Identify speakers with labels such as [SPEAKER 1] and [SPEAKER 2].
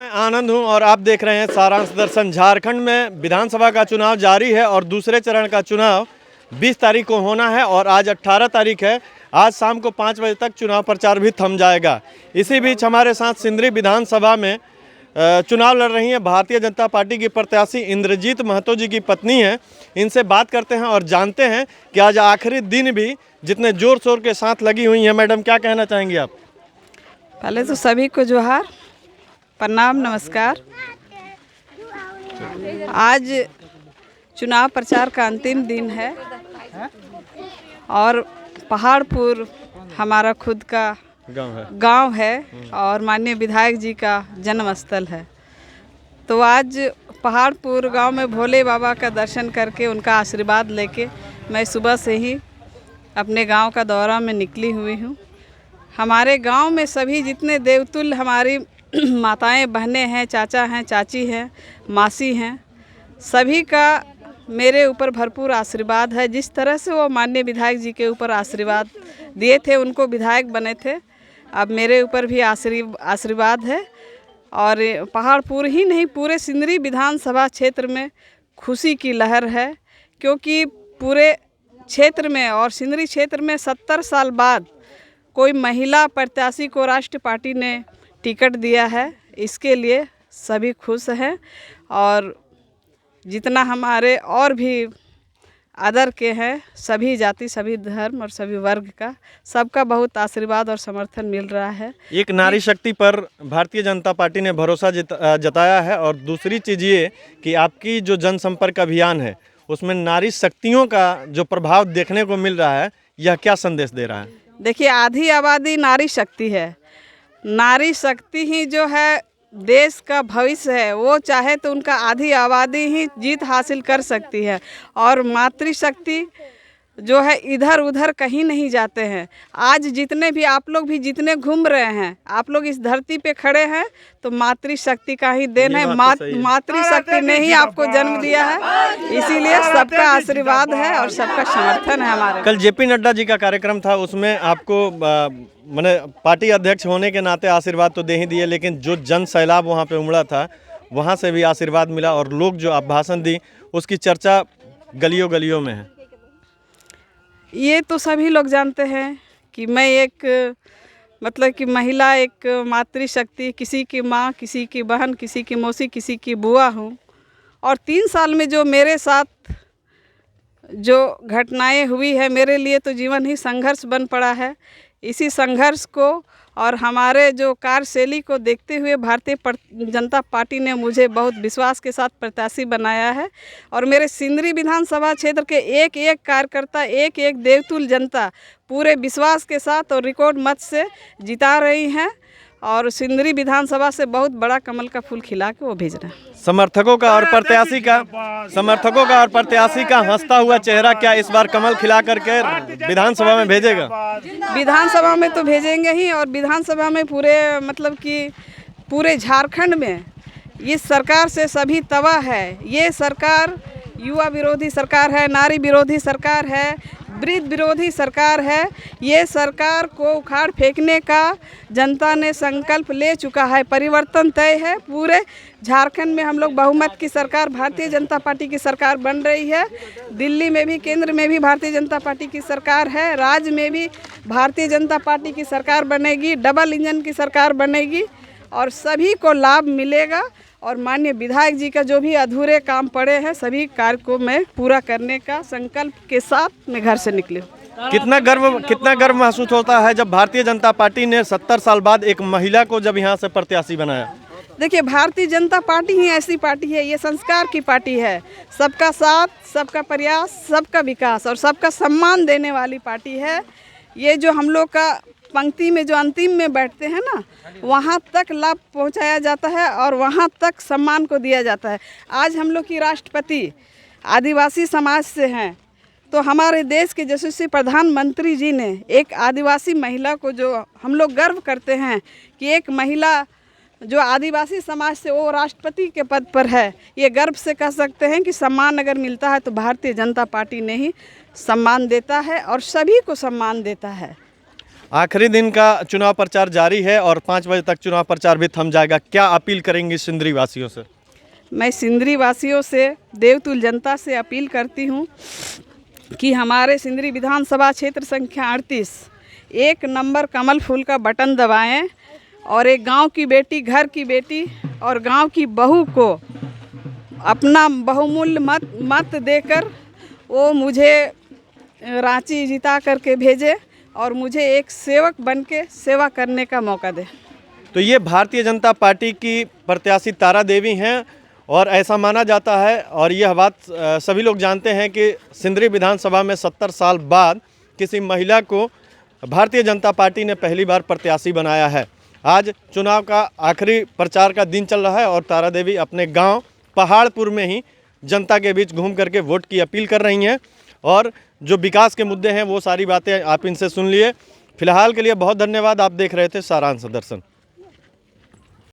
[SPEAKER 1] मैं आनंद हूं और आप देख रहे हैं सारांश दर्शन। झारखंड में विधानसभा का चुनाव जारी है और दूसरे चरण का चुनाव 20 तारीख को होना है और आज 18 तारीख है। आज शाम को 5 बजे तक चुनाव प्रचार भी थम जाएगा। इसी बीच हमारे साथ सिंदरी विधानसभा में चुनाव लड़ रही हैं भारतीय जनता पार्टी की प्रत्याशी इंद्रजीत महतो जी की पत्नी हैं। इनसे बात करते हैं और जानते हैं कि आज आखिरी दिन भी जितने जोर शोर के साथ लगी हुई हैं। मैडम, क्या कहना चाहेंगी आप?
[SPEAKER 2] पहले तो सभी को जोहार, प्रणाम, नमस्कार। आज चुनाव प्रचार का अंतिम दिन है और पहाड़पुर हमारा खुद का गांव है और माननीय विधायक जी का जन्म स्थल है। तो आज पहाड़पुर गांव में भोले बाबा का दर्शन करके उनका आशीर्वाद लेके मैं सुबह से ही अपने गांव का दौरा में निकली हुई हूं। हमारे गांव में सभी जितने देवतुल्य हमारी माताएं बहनें हैं, चाचा हैं, चाची हैं, मासी हैं, सभी का मेरे ऊपर भरपूर आशीर्वाद है। जिस तरह से वो माननीय विधायक जी के ऊपर आशीर्वाद दिए थे, उनको विधायक बने थे, अब मेरे ऊपर भी आशीर्वाद है। और पहाड़पुर ही नहीं, पूरे सिंदरी विधानसभा क्षेत्र में खुशी की लहर है, क्योंकि पूरे क्षेत्र में और सिंदरी क्षेत्र में 70 साल बाद कोई महिला प्रत्याशी को राष्ट्रीय पार्टी ने टिकट दिया है। इसके लिए सभी खुश हैं और जितना हमारे और भी अदर के हैं, सभी जाति, सभी धर्म और सभी वर्ग का, सबका बहुत आशीर्वाद और समर्थन मिल रहा है।
[SPEAKER 1] एक नारी शक्ति पर भारतीय जनता पार्टी ने भरोसा जताया है और दूसरी चीज़ ये कि आपकी जो जनसंपर्क अभियान है उसमें नारी शक्तियों का जो प्रभाव देखने को मिल रहा है, यह क्या संदेश दे रहा है?
[SPEAKER 2] देखिए, आधी आबादी नारी शक्ति है। नारी शक्ति ही जो है देश का भविष्य है। वो चाहे तो उनका आधी आबादी ही जीत हासिल कर सकती है और मातृशक्ति जो है इधर उधर कहीं नहीं जाते हैं। आज जितने भी आप लोग भी जितने घूम रहे हैं, आप लोग इस धरती पे खड़े हैं तो मातृशक्ति का ही देन है। मातृशक्ति ने ही आपको जन्म दिया है, इसीलिए सबका आशीर्वाद है और सबका समर्थन है हमारे।
[SPEAKER 1] कल जेपी नड्डा जी का कार्यक्रम था, उसमें आपको मैंने पार्टी अध्यक्ष होने के नाते आशीर्वाद तो दे ही दिए, लेकिन जो जन सैलाब वहाँ पे उमड़ा था वहाँ से भी आशीर्वाद मिला और लोग जो आप भाषण दी उसकी चर्चा गलियों गलियों में है।
[SPEAKER 2] ये तो सभी लोग जानते हैं कि मैं एक मतलब कि महिला, एक मातृशक्ति, किसी की माँ, किसी की बहन, किसी की मौसी, किसी की बुआ हूँ। और 3 साल में जो मेरे साथ जो घटनाएं हुई है, मेरे लिए तो जीवन ही संघर्ष बन पड़ा है। इसी संघर्ष को और हमारे जो कार्यशैली को देखते हुए भारतीय जनता पार्टी ने मुझे बहुत विश्वास के साथ प्रत्याशी बनाया है और मेरे सिंदरी विधानसभा क्षेत्र के एक एक कार्यकर्ता, एक एक देवतुल्य जनता पूरे विश्वास के साथ और रिकॉर्ड मत से जिता रही हैं और सिंदरी विधानसभा से बहुत बड़ा कमल का फूल खिला के वो भेज रहे हैं।
[SPEAKER 1] समर्थकों का और प्रत्याशी का हंसता हुआ चेहरा क्या इस बार कमल खिला करके विधानसभा में भेजेगा?
[SPEAKER 2] विधानसभा में तो भेजेंगे ही और विधानसभा में पूरे मतलब कि पूरे झारखंड में इस सरकार से सभी तबाह है। ये सरकार युवा विरोधी सरकार है, नारी विरोधी सरकार है, वृद्ध विरोधी सरकार है। ये सरकार को उखाड़ फेंकने का जनता ने संकल्प ले चुका है। परिवर्तन तय है। पूरे झारखंड में हम लोग बहुमत की सरकार, भारतीय जनता पार्टी की सरकार बन रही है। दिल्ली में भी, केंद्र में भी भारतीय जनता पार्टी की सरकार है। राज्य में भी भारतीय जनता पार्टी की सरकार बनेगी, डबल इंजन की सरकार बनेगी और सभी को लाभ मिलेगा। और माननीय विधायक जी का जो भी अधूरे काम पड़े हैं, सभी कार्य को मैं पूरा करने का संकल्प के साथ मैं घर से निकली हूँ।
[SPEAKER 1] कितना गर्व महसूस होता है जब भारतीय जनता पार्टी ने 70 साल बाद एक महिला को जब यहाँ से प्रत्याशी बनाया?
[SPEAKER 2] देखिए, भारतीय जनता पार्टी ही ऐसी पार्टी है, ये संस्कार की पार्टी है। सबका साथ, सबका प्रयास, सबका विकास और सबका सम्मान देने वाली पार्टी है। ये जो हम लोग का पंक्ति में जो अंतिम में बैठते हैं ना, वहाँ तक लाभ पहुँचाया जाता है और वहाँ तक सम्मान को दिया जाता है। आज हम लोग की राष्ट्रपति आदिवासी समाज से हैं, तो हमारे देश के यशस्वी प्रधानमंत्री जी ने एक आदिवासी महिला को, जो हम लोग गर्व करते हैं कि एक महिला जो आदिवासी समाज से वो राष्ट्रपति के पद पर है, ये गर्व से कह सकते हैं कि सम्मान अगर मिलता है तो भारतीय जनता पार्टी ने ही सम्मान देता है और सभी को सम्मान देता है।
[SPEAKER 1] आखिरी दिन का चुनाव प्रचार जारी है और 5 बजे तक चुनाव प्रचार भी थम जाएगा। क्या अपील करेंगी सिंदरी वासियों से?
[SPEAKER 2] मैं सिंदरी वासियों से, देवतुल जनता से अपील करती हूँ कि हमारे सिंदरी विधानसभा क्षेत्र संख्या 38 1 नंबर कमल फूल का बटन दबाएं और एक गांव की बेटी, घर की बेटी और गांव की बहू को अपना बहुमूल्य मत देकर वो मुझे रांची जिता करके भेजे और मुझे एक सेवक बन के सेवा करने का मौका दे।
[SPEAKER 1] तो ये भारतीय जनता पार्टी की प्रत्याशी तारा देवी हैं और ऐसा माना जाता है और यह बात सभी लोग जानते हैं कि सिंदरी विधानसभा में 70 साल बाद किसी महिला को भारतीय जनता पार्टी ने पहली बार प्रत्याशी बनाया है। आज चुनाव का आखिरी प्रचार का दिन चल रहा है और तारा देवी अपने गांव पहाड़पुर में ही जनता के बीच घूम करके वोट की अपील कर रही हैं और जो विकास के मुद्दे हैं वो सारी बातें आप इनसे सुन लिए। फिलहाल के लिए बहुत धन्यवाद। आप देख रहे थे सारांश दर्शन।